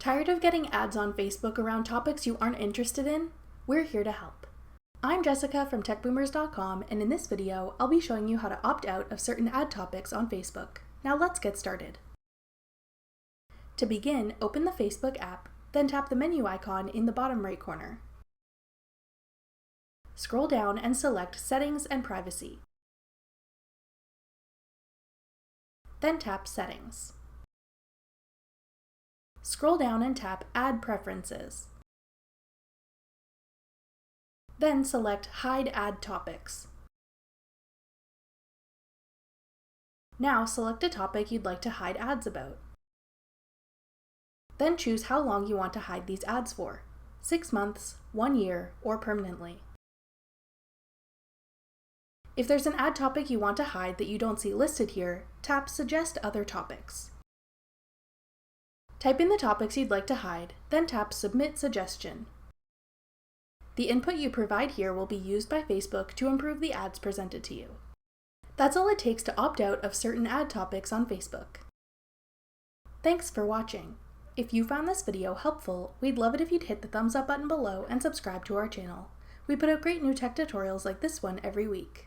Tired of getting ads on Facebook around topics you aren't interested in? We're here to help. I'm Jessica from techboomers.com, and in this video, I'll be showing you how to opt out of certain ad topics on Facebook. Now let's get started. To begin, open the Facebook app, then tap the menu icon in the bottom right corner. Scroll down and select Settings and Privacy. Then tap Settings. Scroll down and tap Ad Preferences. Then select Hide Ad Topics. Now select a topic you'd like to hide ads about. Then choose how long you want to hide these ads for: 6 months, 1 year, or permanently. If there's an ad topic you want to hide that you don't see listed here, tap Suggest Other Topics. Type in the topics you'd like to hide, then tap Submit Suggestion. The input you provide here will be used by Facebook to improve the ads presented to you. That's all it takes to opt out of certain ad topics on Facebook. Thanks for watching. If you found this video helpful, we'd love it if you'd hit the thumbs up button below and subscribe to our channel. We put out great new tech tutorials like this one every week.